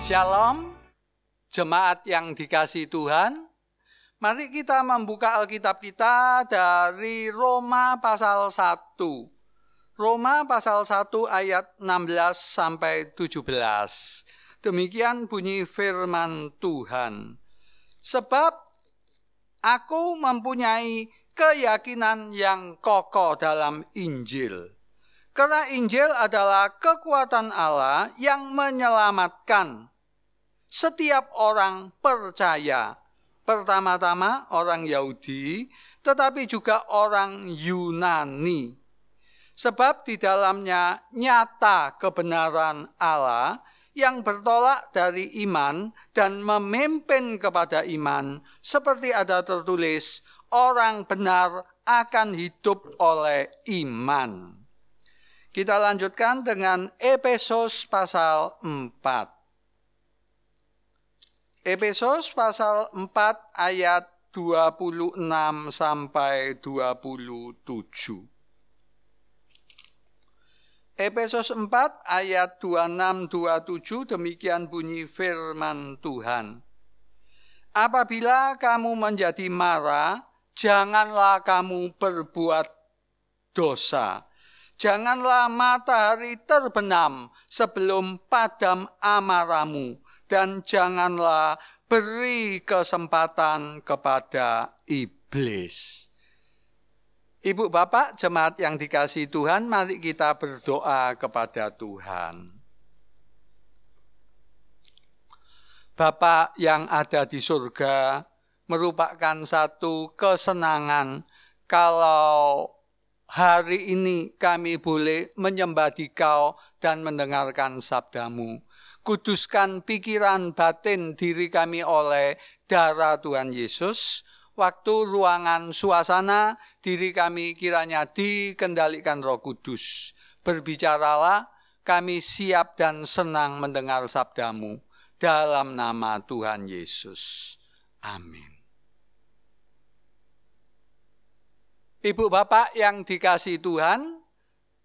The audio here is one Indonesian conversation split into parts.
Shalom, jemaat yang dikasihi Tuhan. Mari kita membuka Alkitab kita dari Roma pasal 1. Roma pasal 1 ayat 16 sampai 17. Demikian bunyi firman Tuhan. Sebab aku mempunyai keyakinan yang kokoh dalam Injil. Karena Injil adalah kekuatan Allah yang menyelamatkan setiap orang percaya. Pertama-tama orang Yahudi, tetapi juga orang Yunani. Sebab di dalamnya nyata kebenaran Allah yang bertolak dari iman dan memimpin kepada iman, seperti ada tertulis, orang benar akan hidup oleh iman. Kita lanjutkan dengan Efesus pasal 4. Efesus pasal 4 ayat 26 sampai 27. Efesus 4 ayat 26-27 demikian bunyi firman Tuhan. Apabila kamu menjadi marah, janganlah kamu berbuat dosa. Janganlah matahari terbenam sebelum padam amarahmu, dan janganlah beri kesempatan kepada iblis. Ibu bapak jemaat yang dikasihi Tuhan, mari kita berdoa kepada Tuhan. Bapa yang ada di surga, merupakan satu kesenangan kalau hari ini kami boleh menyembah Dikau dan mendengarkan sabdamu. Kuduskan pikiran batin diri kami oleh darah Tuhan Yesus. Waktu, ruangan, suasana, diri kami kiranya dikendalikan Roh Kudus. Berbicaralah, kami siap dan senang mendengar sabdamu. Dalam nama Tuhan Yesus. Amin. Ibu bapak yang dikasihi Tuhan,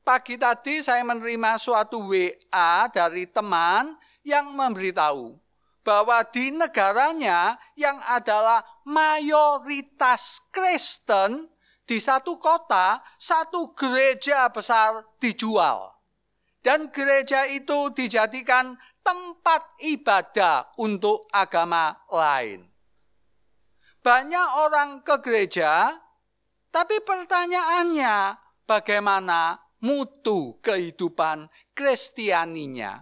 pagi tadi saya menerima suatu WA dari teman yang memberitahu bahwa di negaranya yang adalah mayoritas Kristen, di satu kota, satu gereja besar dijual. Dan gereja itu dijadikan tempat ibadah untuk agama lain. Banyak orang ke gereja, tapi pertanyaannya, bagaimana mutu kehidupan Kristianinya?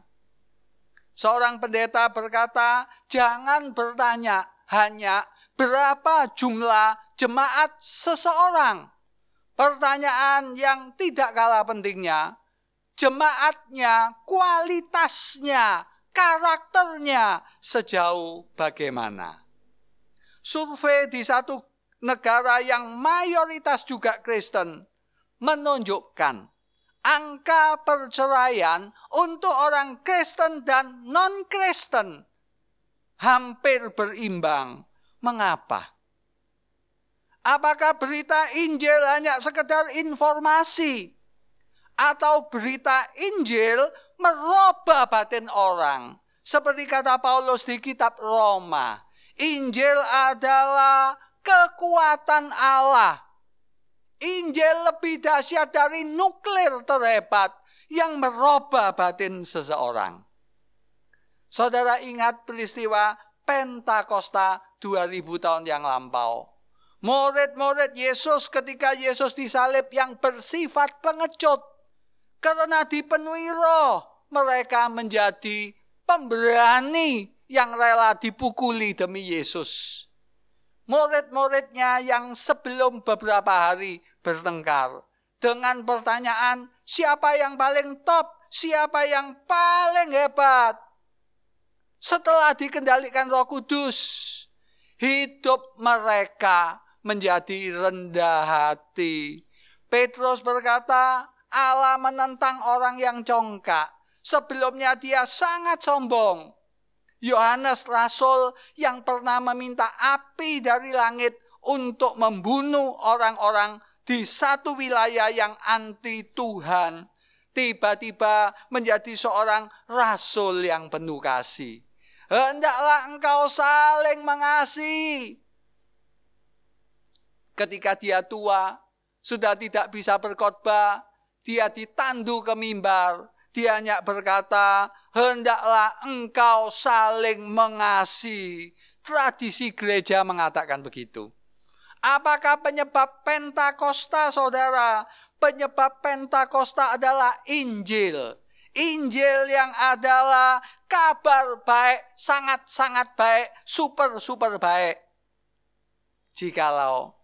Seorang pendeta berkata, jangan bertanya hanya berapa jumlah jemaat seseorang. Pertanyaan yang tidak kalah pentingnya, jemaatnya, kualitasnya, karakternya sejauh bagaimana. Survei di satu negara yang mayoritas juga Kristen menunjukkan angka perceraian untuk orang Kristen dan non-Kristen hampir berimbang. Mengapa? Apakah berita Injil hanya sekedar informasi? Atau berita Injil merubah batin orang? Seperti kata Paulus di kitab Roma, Injil adalah kekuatan Allah. Injil lebih dahsyat dari nuklir terhebat yang merubah batin seseorang. Saudara ingat peristiwa Pentakosta 2000 tahun yang lampau. Murid-murid Yesus ketika Yesus disalib yang bersifat pengecut. Karena dipenuhi roh, mereka menjadi pemberani yang rela dipukuli demi Yesus. Murid-muridnya yang sebelum beberapa hari bertengkar dengan pertanyaan siapa yang paling top, siapa yang paling hebat. Setelah dikendalikan Roh Kudus, hidup mereka menjadi rendah hati. Petrus berkata, Allah menentang orang yang congkak. Sebelumnya dia sangat sombong. Yohanes Rasul yang pernah meminta api dari langit untuk membunuh orang-orang di satu wilayah yang anti Tuhan, tiba-tiba menjadi seorang rasul yang penuh kasih. Hendaklah engkau saling mengasihi. Ketika dia tua, sudah tidak bisa berkhotbah, dia ditandu ke mimbar. Dia hanya berkata, hendaklah engkau saling mengasihi. Tradisi gereja mengatakan begitu. Apakah penyebab Pentakosta, saudara? Penyebab Pentakosta adalah Injil. Injil yang adalah kabar baik, sangat-sangat baik, super baik. Jikalau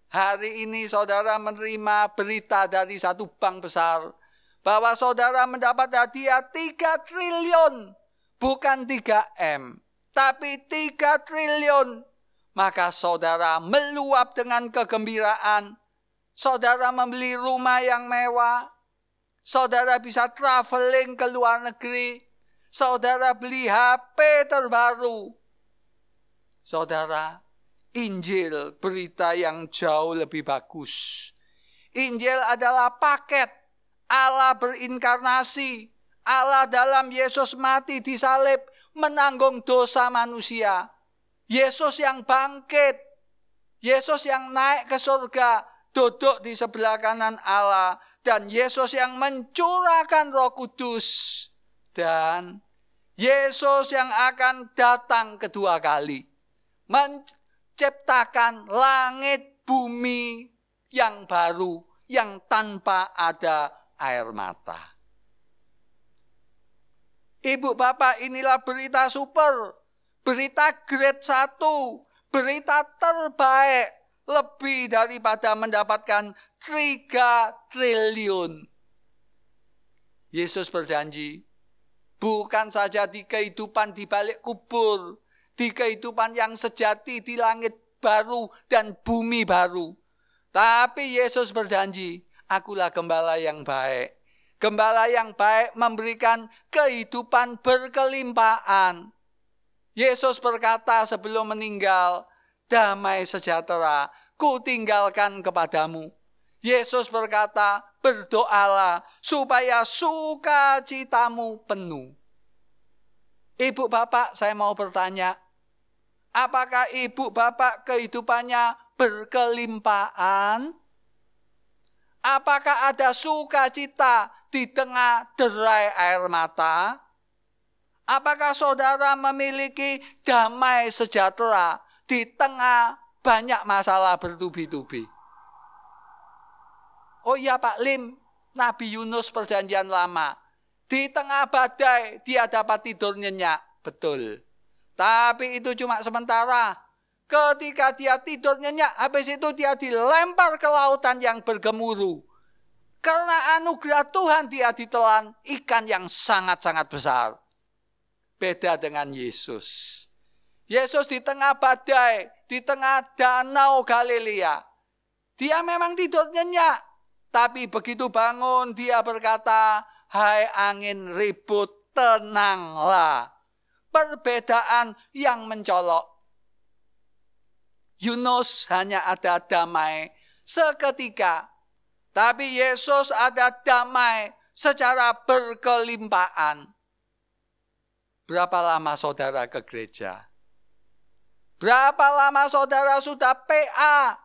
hari ini saudara menerima berita dari satu bank besar bahwa saudara mendapat hadiah 3 triliun, bukan 3M, tapi 3 triliun. Maka saudara meluap dengan kegembiraan. Saudara membeli rumah yang mewah. Saudara bisa traveling ke luar negeri. Saudara beli HP terbaru. Saudara, Injil berita yang jauh lebih bagus. Injil adalah paket. Allah berinkarnasi. Allah dalam Yesus mati di salib menanggung dosa manusia. Yesus yang bangkit. Yesus yang naik ke surga. Duduk di sebelah kanan Allah. Dan Yesus yang mencurahkan Roh Kudus. Dan Yesus yang akan datang kedua kali. Menciptakan langit bumi yang baru. Yang tanpa ada air mata. Ibu bapak, inilah berita super. Berita grade 1. Berita terbaik. Lebih daripada mendapatkan 3 triliun. Yesus berjanji, bukan saja di kehidupan di balik kubur, di kehidupan yang sejati di langit baru dan bumi baru. Tapi Yesus berjanji, akulah gembala yang baik. Gembala yang baik memberikan kehidupan berkelimpahan. Yesus berkata sebelum meninggal, damai sejahtera ku tinggalkan kepadamu. Yesus berkata, berdoalah supaya sukacitamu penuh. Ibu bapak, saya mau bertanya, apakah ibu bapak kehidupannya berkelimpahan? Apakah ada sukacita di tengah derai air mata? Apakah saudara memiliki damai sejahtera di tengah banyak masalah bertubi-tubi? Oh iya Pak Lim, Nabi Yunus perjanjian lama. Di tengah badai dia dapat tidur nyenyak. Betul. Tapi itu cuma sementara. Ketika dia tidur nyenyak, habis itu dia dilempar ke lautan yang bergemuruh. Karena anugerah Tuhan dia ditelan ikan yang sangat-sangat besar. Beda dengan Yesus. Yesus di tengah badai, di tengah danau Galilea. Dia memang tidur nyenyak. Tapi begitu bangun dia berkata, hai angin ribut, tenanglah. Perbedaan yang mencolok. Yunus hanya ada damai seketika. Tapi Yesus ada damai secara berkelimpahan. Berapa lama saudara ke gereja? Berapa lama saudara sudah PA?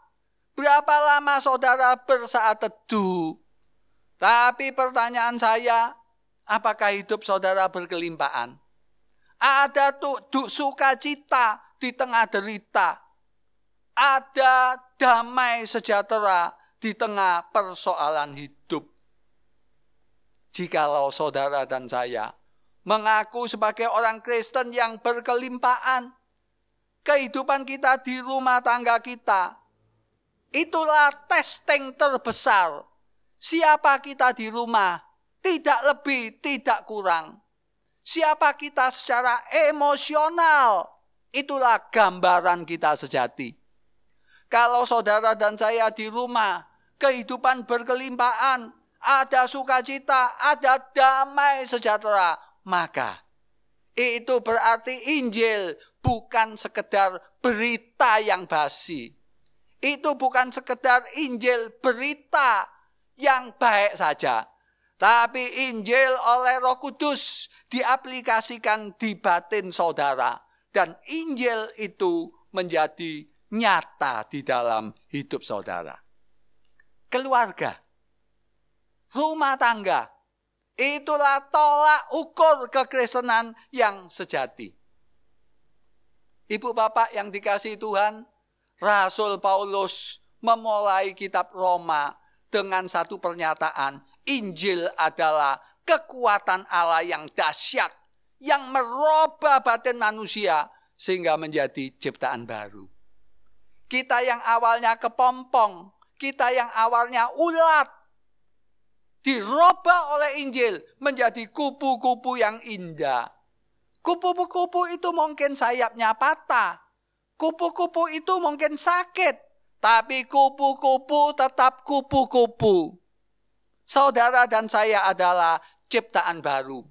Berapa lama saudara bersaat teduh? Tapi pertanyaan saya, apakah hidup saudara berkelimpahan? Ada sukacita di tengah derita. Ada damai sejahtera di tengah persoalan hidup. Jikalau saudara dan saya mengaku sebagai orang Kristen yang berkelimpahan, kehidupan kita di rumah tangga kita, itulah testing terbesar. Siapa kita di rumah, tidak lebih, tidak kurang. Siapa kita secara emosional, itulah gambaran kita sejati. Kalau saudara dan saya di rumah, kehidupan berkelimpahan, ada sukacita, ada damai sejahtera, maka itu berarti Injil bukan sekedar berita yang basi. Itu bukan sekedar Injil berita yang baik saja. Tapi Injil oleh Roh Kudus diaplikasikan di batin saudara. Dan Injil itu menjadi nyata di dalam hidup saudara. Keluarga, rumah tangga, itulah tolak ukur kekristenan yang sejati. Ibu bapak yang dikasihi Tuhan, Rasul Paulus memulai kitab Roma dengan satu pernyataan, Injil adalah kekuatan Allah yang dahsyat, yang merubah batin manusia sehingga menjadi ciptaan baru. Kita yang awalnya kepompong, kita yang awalnya ulat, dirubah oleh Injil menjadi kupu-kupu yang indah. Kupu-kupu itu mungkin sayapnya patah. Kupu-kupu itu mungkin sakit. Tapi kupu-kupu tetap kupu-kupu. Saudara dan saya adalah ciptaan baru.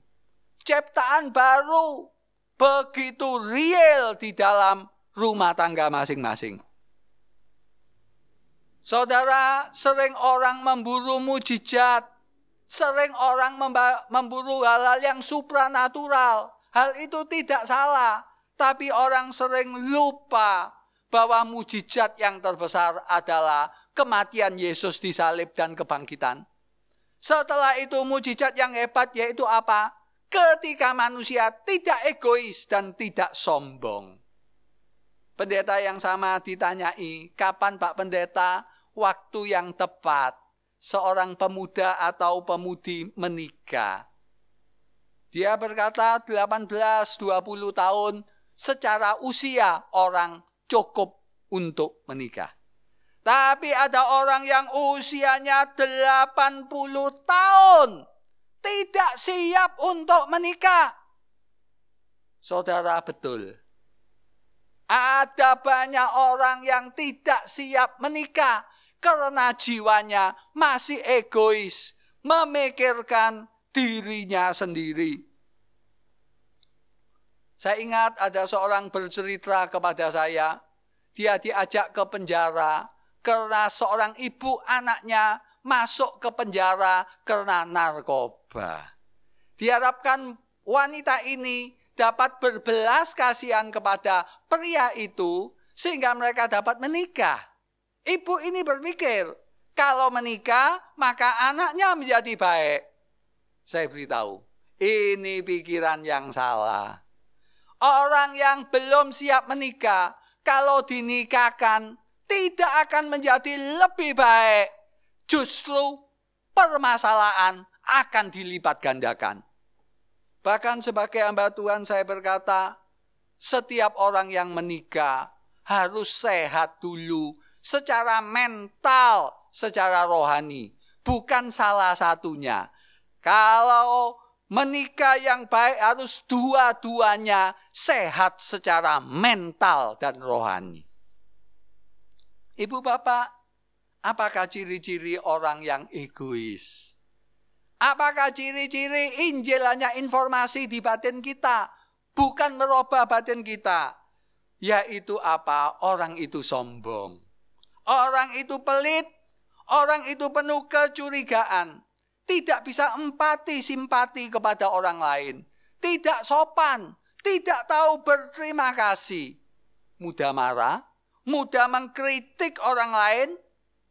Ciptaan baru begitu real di dalam rumah tangga masing-masing. Saudara, sering orang memburu mujizat. Sering orang memburu hal-hal yang supranatural. Hal itu tidak salah. Tapi orang sering lupa bahwa mujizat yang terbesar adalah kematian Yesus di salib dan kebangkitan. Setelah itu mujizat yang hebat yaitu apa? Ketika manusia tidak egois dan tidak sombong. Pendeta yang sama ditanyai, kapan Pak Pendeta waktu yang tepat seorang pemuda atau pemudi menikah? Dia berkata 18-20 tahun secara usia orang cukup untuk menikah. Tapi ada orang yang usianya 80 tahun tidak siap untuk menikah. Saudara, betul. Ada banyak orang yang tidak siap menikah karena jiwanya masih egois, memikirkan dirinya sendiri. Saya ingat ada seorang bercerita kepada saya, dia diajak ke penjara karena seorang ibu anaknya masuk ke penjara karena narkoba. Diharapkan wanita ini dapat berbelas kasihan kepada pria itu sehingga mereka dapat menikah. Ibu ini berpikir, kalau menikah maka anaknya menjadi baik. Saya beritahu, ini pikiran yang salah. Orang yang belum siap menikah, kalau dinikahkan tidak akan menjadi lebih baik. Justru permasalahan akan dilipat gandakan. Bahkan sebagai hamba Tuhan saya berkata, setiap orang yang menikah harus sehat dulu secara mental, secara rohani. Bukan salah satunya. Kalau menikah yang baik harus dua-duanya sehat secara mental dan rohani. Ibu bapak, apakah ciri-ciri orang yang egois? Apakah ciri-ciri Injil hanya informasi di batin kita, bukan merubah batin kita? Yaitu apa? Orang itu sombong. Orang itu pelit. Orang itu penuh kecurigaan. Tidak bisa empati, simpati kepada orang lain. Tidak sopan. Tidak tahu berterima kasih. Mudah marah. Mudah mengkritik orang lain.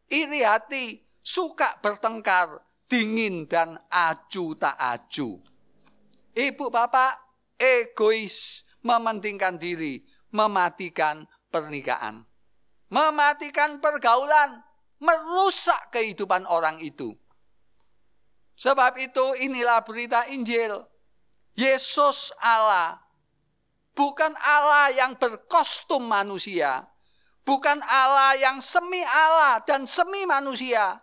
Iri hati. Suka bertengkar. Dingin dan acu tak acu. Ibu bapak egois. Mementingkan diri. Mematikan pernikahan. Mematikan pergaulan. Merusak kehidupan orang itu. Sebab itu inilah berita Injil. Yesus Allah. Bukan Allah yang berkostum manusia. Bukan Allah yang semi Allah dan semi manusia.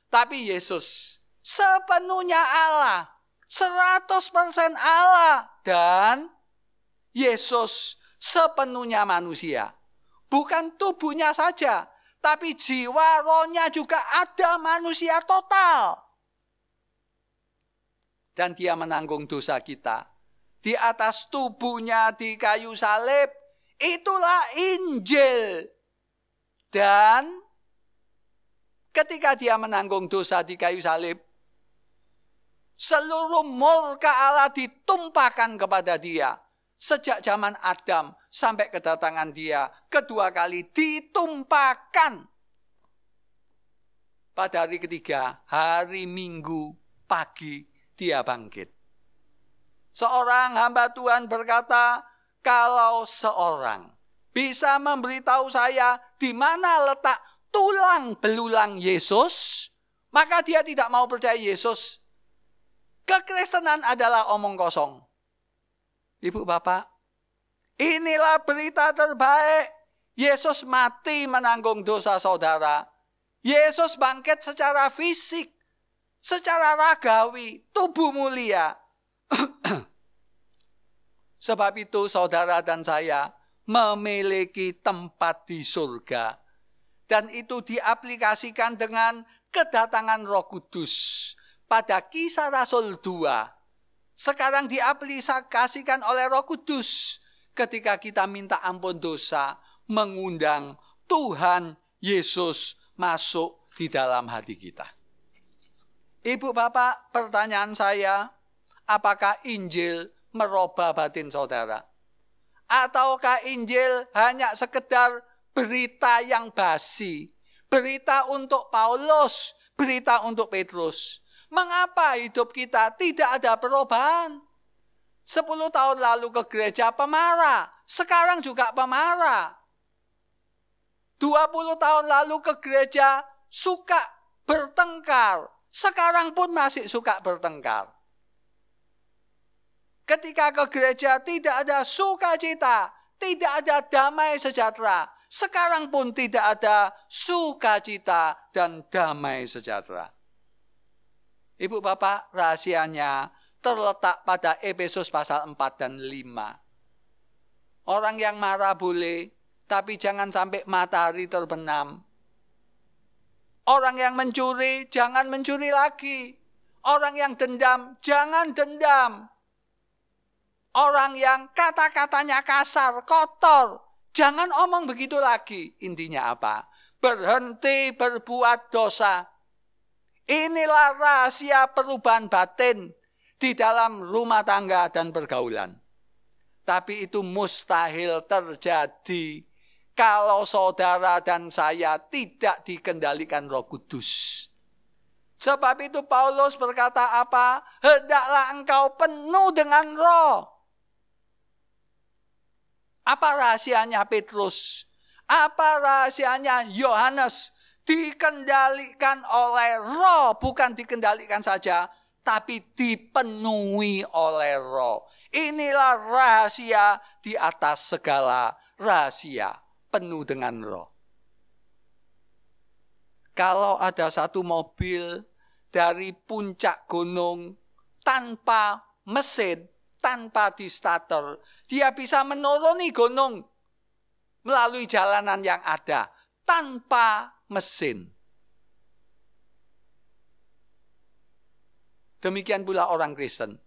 Tapi Yesus sepenuhnya Allah. 100% Allah. Dan Yesus sepenuhnya manusia. Bukan tubuhnya saja. Tapi jiwa rohnya juga ada manusia total. Dan dia menanggung dosa kita. Di atas tubuhnya di kayu salib. Itulah Injil. Dan ketika dia menanggung dosa di kayu salib. Seluruh murka Allah ditumpahkan kepada dia. Sejak zaman Adam sampai kedatangan dia kedua kali ditumpahkan. Pada hari ketiga, hari Minggu pagi dia bangkit. Seorang hamba Tuhan berkata, kalau seorang bisa memberitahu saya di mana letak tulang belulang Yesus, maka dia tidak mau percaya Yesus. Kekristenan adalah omong kosong. Ibu bapak, inilah berita terbaik. Yesus mati menanggung dosa saudara. Yesus bangkit secara fisik, secara ragawi, tubuh mulia. Sebab itu saudara dan saya memiliki tempat di surga. Dan itu diaplikasikan dengan kedatangan Roh Kudus. Pada Kisah Rasul 2, sekarang diaplikasikan oleh Roh Kudus. Ketika kita minta ampun dosa, mengundang Tuhan Yesus masuk di dalam hati kita. Ibu bapak, pertanyaan saya, apakah Injil merubah batin saudara? Ataukah Injil hanya sekedar berita yang basi? Berita untuk Paulus, berita untuk Petrus. Mengapa hidup kita tidak ada perubahan? 10 tahun lalu ke gereja pemarah, sekarang juga pemarah. 20 tahun lalu ke gereja suka bertengkar, sekarang pun masih suka bertengkar. Ketika ke gereja tidak ada sukacita, tidak ada damai sejahtera. Sekarang pun tidak ada sukacita dan damai sejahtera. Ibu bapak, rahasianya terletak pada Efesus pasal 4 dan 5. Orang yang marah boleh, tapi jangan sampai matahari terbenam. Orang yang mencuri, jangan mencuri lagi. Orang yang dendam, jangan dendam. Orang yang kata-katanya kasar, kotor, jangan omong begitu lagi. Intinya apa? Berhenti berbuat dosa. Inilah rahasia perubahan batin di dalam rumah tangga dan pergaulan. Tapi itu mustahil terjadi kalau saudara dan saya tidak dikendalikan Roh Kudus. Sebab itu Paulus berkata apa? Hendaklah engkau penuh dengan Roh. Apa rahasianya Petrus? Apa rahasianya Yohanes? Dikendalikan oleh Roh, bukan dikendalikan saja, tapi dipenuhi oleh Roh. Inilah rahasia di atas segala rahasia, penuh dengan Roh. Kalau ada satu mobil dari puncak gunung tanpa mesin, tanpa di starter, dia bisa menuruni gunung melalui jalanan yang ada tanpa mesin. Demikian pula orang Kristen.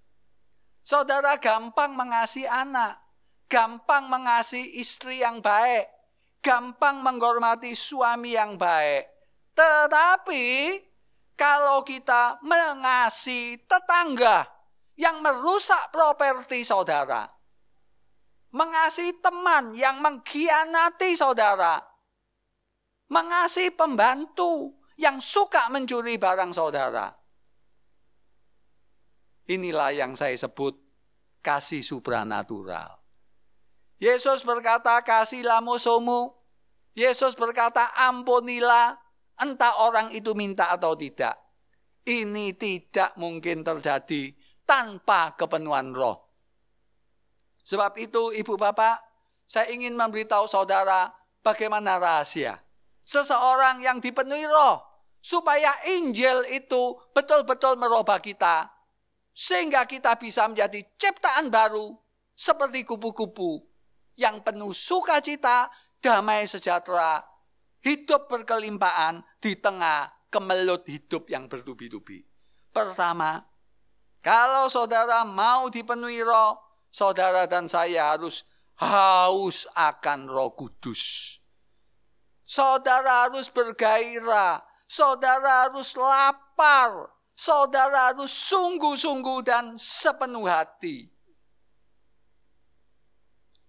Saudara gampang mengasihi anak, gampang mengasihi istri yang baik, gampang menghormati suami yang baik. Tetapi kalau kita mengasihi tetangga yang merusak properti saudara, mengasihi teman yang mengkhianati saudara, mengasihi pembantu yang suka mencuri barang saudara. Inilah yang saya sebut kasih supranatural. Yesus berkata, kasihlah musuhmu. Yesus berkata, ampunilah, entah orang itu minta atau tidak. Ini tidak mungkin terjadi tanpa kepenuhan Roh. Sebab itu ibu bapak, saya ingin memberitahu saudara bagaimana rahasia seseorang yang dipenuhi Roh, supaya Injil itu betul-betul merubah kita, sehingga kita bisa menjadi ciptaan baru, seperti kupu-kupu yang penuh sukacita, damai sejahtera, hidup berkelimpahan di tengah kemelut hidup yang bertubi-tubi. Pertama, kalau saudara mau dipenuhi Roh, saudara dan saya harus haus akan Roh Kudus. Saudara harus bergairah, saudara harus lapar, saudara harus sungguh-sungguh dan sepenuh hati.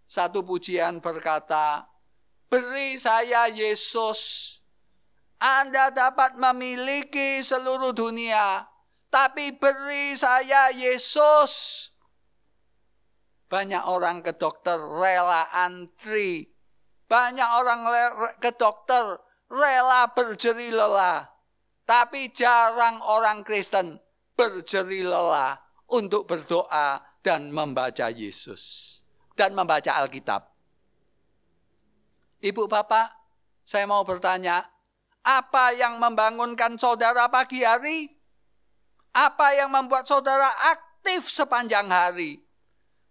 Satu pujian berkata, beri saya Yesus, Anda dapat memiliki seluruh dunia, tapi beri saya Yesus. Banyak orang ke dokter rela antri. Banyak orang ke dokter rela berjeri lelah. Tapi jarang orang Kristen berjeri lelah untuk berdoa dan membaca Yesus. Dan membaca Alkitab. Ibu bapak, saya mau bertanya, apa yang membangunkan saudara pagi hari? Apa yang membuat saudara aktif sepanjang hari?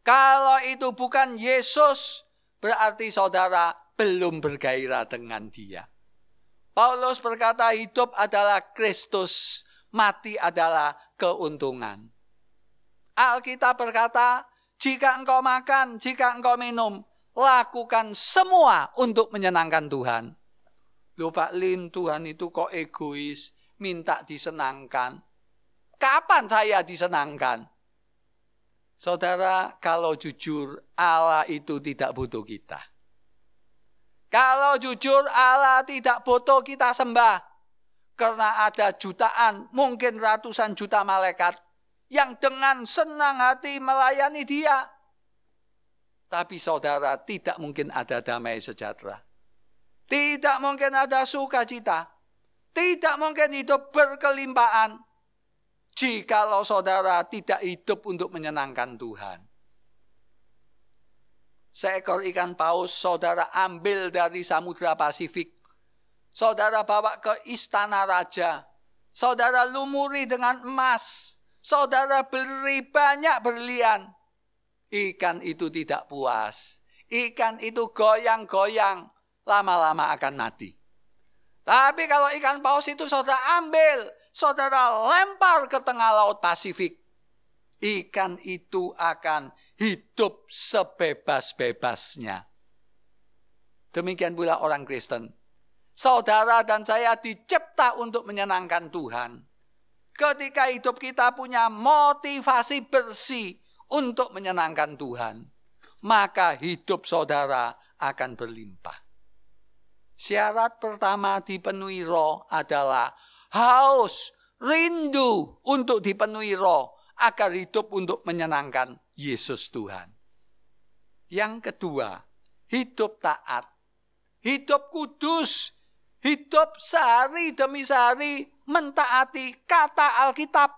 Kalau itu bukan Yesus, berarti saudara belum bergairah dengan Dia. Paulus berkata, hidup adalah Kristus, mati adalah keuntungan. Alkitab berkata, jika engkau makan, jika engkau minum, lakukan semua untuk menyenangkan Tuhan. Loh Pak Lim, Tuhan itu kok egois, minta disenangkan. Kapan saya disenangkan? Saudara, kalau jujur, Allah itu tidak butuh kita. Kalau jujur, Allah tidak butuh kita sembah. Karena ada jutaan, mungkin ratusan juta malaikat yang dengan senang hati melayani Dia. Tapi saudara, tidak mungkin ada damai sejahtera. Tidak mungkin ada sukacita. Tidak mungkin hidup berkelimpahan. Jikalau saudara tidak hidup untuk menyenangkan Tuhan. Seekor ikan paus saudara ambil dari Samudra Pasifik. Saudara bawa ke istana raja. Saudara lumuri dengan emas. Saudara beri banyak berlian. Ikan itu tidak puas. Ikan itu goyang-goyang. Lama-lama akan mati. Tapi kalau ikan paus itu saudara ambil. Saudara lempar ke tengah laut Pasifik. Ikan itu akan hidup sebebas-bebasnya. Demikian pula orang Kristen. Saudara dan saya dicipta untuk menyenangkan Tuhan. Ketika hidup kita punya motivasi bersih untuk menyenangkan Tuhan, maka hidup saudara akan berlimpah. Syarat pertama dipenuhi roh adalah haus, rindu untuk dipenuhi roh agar hidup untuk menyenangkan Yesus Tuhan. Yang kedua, hidup taat, hidup kudus, hidup sehari demi sehari mentaati kata Alkitab.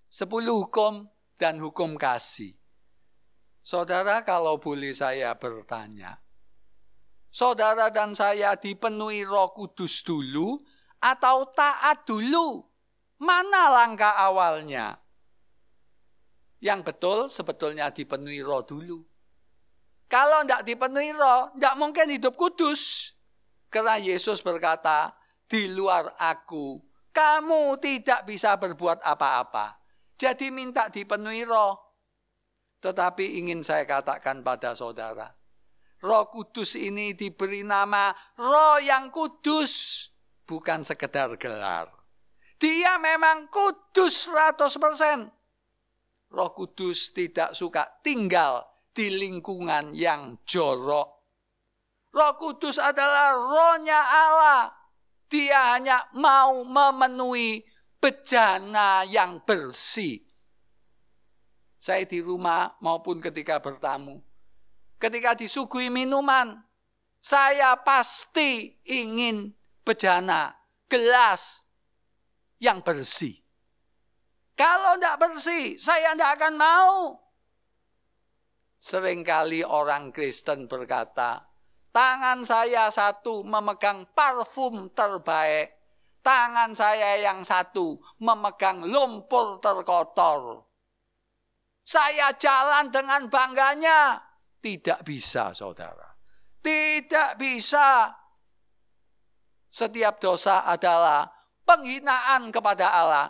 10 hukum dan hukum kasih. Saudara, kalau boleh saya bertanya, saudara dan saya dipenuhi Roh Kudus dulu atau taat dulu? Mana langkah awalnya? Yang betul sebetulnya dipenuhi Roh dulu. Kalau tidak dipenuhi Roh, tidak mungkin hidup kudus. Karena Yesus berkata, di luar aku, kamu tidak bisa berbuat apa-apa. Jadi minta dipenuhi Roh. Tetapi ingin saya katakan pada saudara, Roh Kudus ini diberi nama Roh yang kudus, bukan sekedar gelar. Dia memang kudus 100%. Roh Kudus tidak suka tinggal di lingkungan yang jorok. Roh Kudus adalah rohnya Allah. Dia hanya mau memenuhi bejana yang bersih. Saya di rumah maupun ketika bertamu, ketika disuguhi minuman, saya pasti ingin bejana, gelas yang bersih. Kalau tidak bersih, saya tidak akan mau. Seringkali orang Kristen berkata, tangan saya satu memegang parfum terbaik. Tangan saya yang satu memegang lumpur terkotor. Saya jalan dengan bangganya. Tidak bisa, saudara. Tidak bisa. Setiap dosa adalah penghinaan kepada Allah.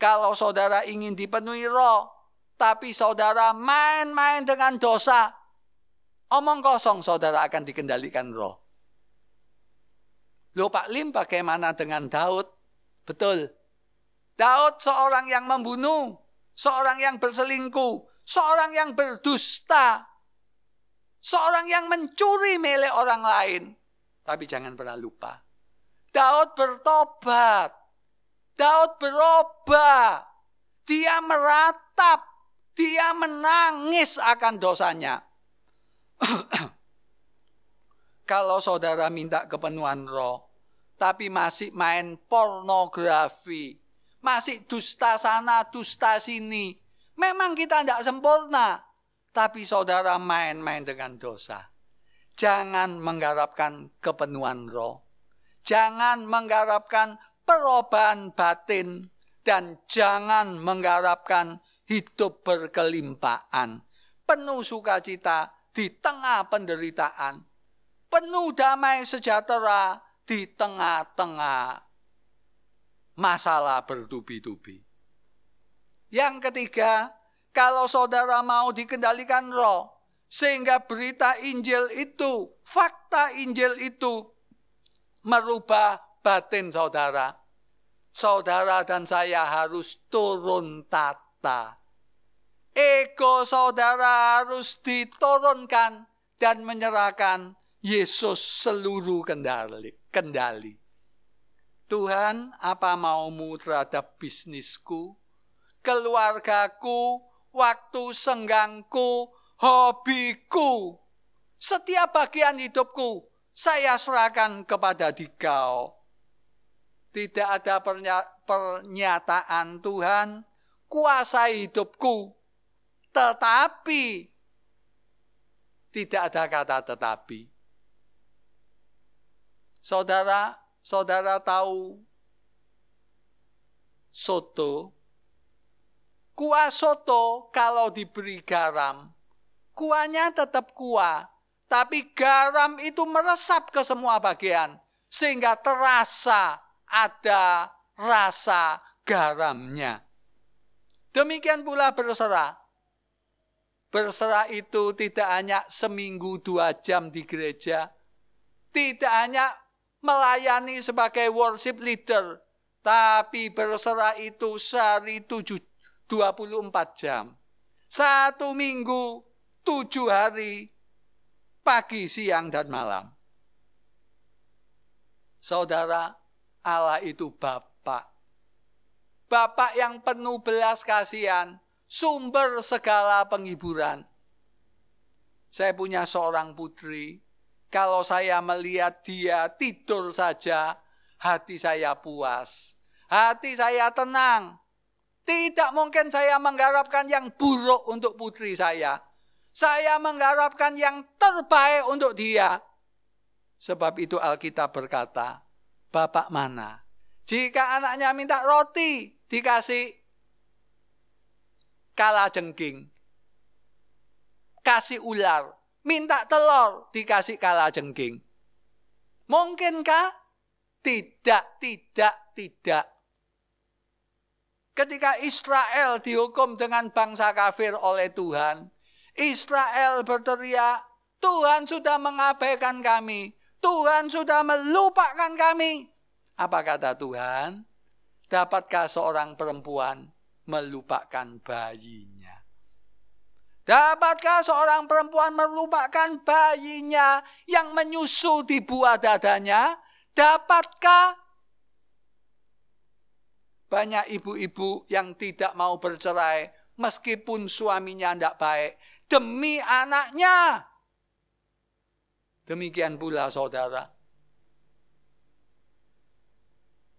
Kalau saudara ingin dipenuhi roh, tapi saudara main-main dengan dosa, omong kosong saudara akan dikendalikan roh. Loh Pak Lim, bagaimana dengan Daud? Betul. Daud seorang yang membunuh, seorang yang berselingkuh, seorang yang berdusta, seorang yang mencuri milik orang lain. Tapi jangan pernah lupa, Daud bertobat, Daud berubah, dia meratap, dia menangis akan dosanya. Kalau saudara minta kepenuhan roh, tapi masih main pornografi, masih dusta sana, dusta sini, memang kita tidak sempurna. Tapi saudara main-main dengan dosa. Jangan mengharapkan kepenuhan roh. Jangan mengharapkan perubahan batin. Dan jangan mengharapkan hidup berkelimpahan. Penuh sukacita di tengah penderitaan. Penuh damai sejahtera di tengah-tengah masalah bertubi-tubi. Yang ketiga, kalau saudara mau dikendalikan roh, sehingga berita Injil itu, fakta Injil itu merubah batin saudara. Saudara dan saya harus turun tata. Ego saudara harus diturunkan dan menyerahkan Yesus seluruh kendali. Tuhan, apa maumu terhadap bisnisku, keluargaku, waktu senggangku, hobiku, setiap bagian hidupku, saya serahkan kepada Dikau. Tidak ada pernyataan Tuhan, kuasai hidupku. Tetapi, tidak ada kata tetapi. Saudara tahu soto? Kuah soto kalau diberi garam, kuahnya tetap kuah. Tapi garam itu meresap ke semua bagian. Sehingga terasa ada rasa garamnya. Demikian pula berserah. Berserah itu tidak hanya seminggu 2 jam di gereja. Tidak hanya melayani sebagai worship leader. Tapi berserah itu sehari 24 jam. 1 minggu 7 hari. Pagi, siang, dan malam. Saudara, Allah itu Bapa. Bapa yang penuh belas kasihan, sumber segala penghiburan. Saya punya seorang putri, kalau saya melihat dia tidur saja, hati saya puas. Hati saya tenang. Tidak mungkin saya mengharapkan yang buruk untuk putri saya. Saya mengharapkan yang terbaik untuk dia. Sebab itu Alkitab berkata, Bapak mana? Jika anaknya minta roti, dikasih kalajengking. Kasih ular. Minta telur, dikasih kalajengking. Mungkinkah? Tidak. Ketika Israel dihukum dengan bangsa kafir oleh Tuhan, Israel berteriak, Tuhan sudah mengabaikan kami. Tuhan sudah melupakan kami. Apa kata Tuhan? Dapatkah seorang perempuan melupakan bayinya? Dapatkah seorang perempuan melupakan bayinya yang menyusu di buah dadanya? Dapatkah? Banyak ibu-ibu yang tidak mau bercerai meskipun suaminya tidak baik. Demi anaknya. Demikian pula saudara.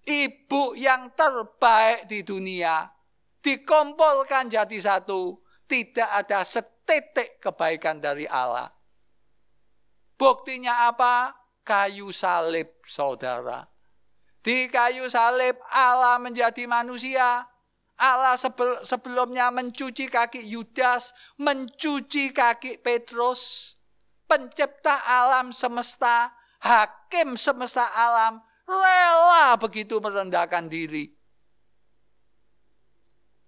Ibu yang terbaik di dunia dikumpulkan jadi satu. Tidak ada setitik kebaikan dari Allah. Buktinya apa? Kayu salib saudara. Di kayu salib Allah menjadi manusia. Allah sebelumnya mencuci kaki Yudas, mencuci kaki Petrus, pencipta alam semesta, hakim semesta alam, rela begitu merendahkan diri.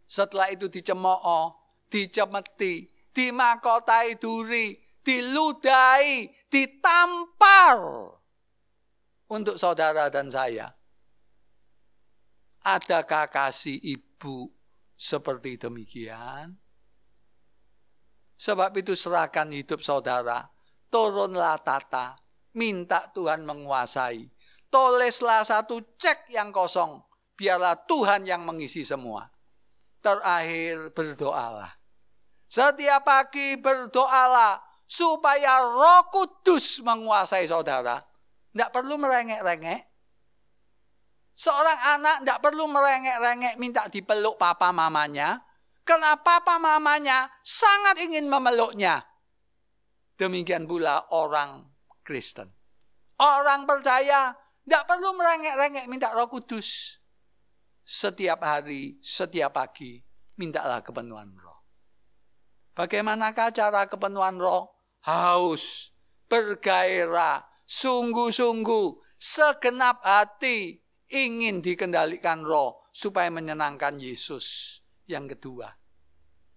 Setelah itu dicemooh, dicemeti, dimakotai duri, diludahi, ditampar untuk saudara dan saya. Adakah kasih ibu seperti demikian? Sebab itu serahkan hidup saudara. Turunlah tata. Minta Tuhan menguasai. Tulislah satu cek yang kosong. Biarlah Tuhan yang mengisi semua. Terakhir berdoalah. Setiap pagi berdoalah. Supaya Roh Kudus menguasai saudara. Tidak perlu merengek-rengek. Seorang anak tidak perlu merengek-rengek minta dipeluk papa mamanya. Karena papa mamanya sangat ingin memeluknya. Demikian pula orang Kristen. Orang percaya tidak perlu merengek-rengek minta Roh Kudus. Setiap hari, setiap pagi, mintalah kepenuhan Roh. Bagaimanakah cara kepenuhan Roh? Haus, bergairah, sungguh-sungguh, segenap hati ingin dikendalikan Roh supaya menyenangkan Yesus. Yang kedua,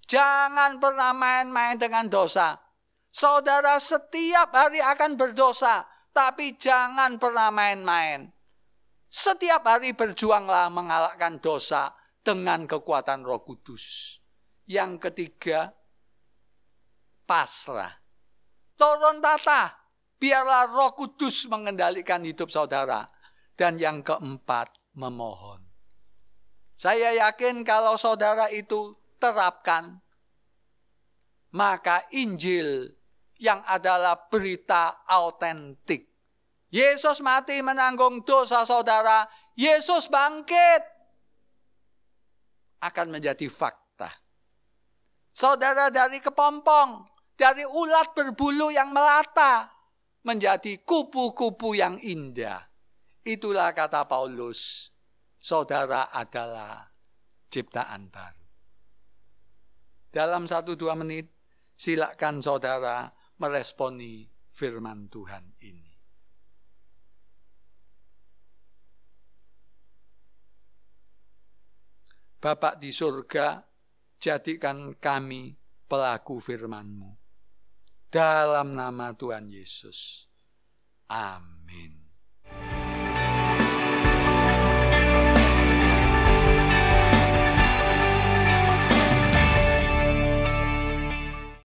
jangan pernah main-main dengan dosa. Saudara setiap hari akan berdosa, tapi jangan pernah main-main. Setiap hari berjuanglah mengalahkan dosa dengan kekuatan Roh Kudus. Yang ketiga, pasrah. Turun tata, biarlah Roh Kudus mengendalikan hidup saudara. Dan yang keempat, memohon. Saya yakin kalau saudara itu terapkan, maka Injil yang adalah berita autentik. Yesus mati menanggung dosa saudara, Yesus bangkit, akan menjadi fakta. Saudara dari kepompong, dari ulat berbulu yang melata, menjadi kupu-kupu yang indah. Itulah kata Paulus, saudara adalah ciptaan baru. Dalam 1-2 menit, silakan saudara meresponi firman Tuhan ini. Bapa di surga, jadikan kami pelaku firman-Mu. Dalam nama Tuhan Yesus. Amin.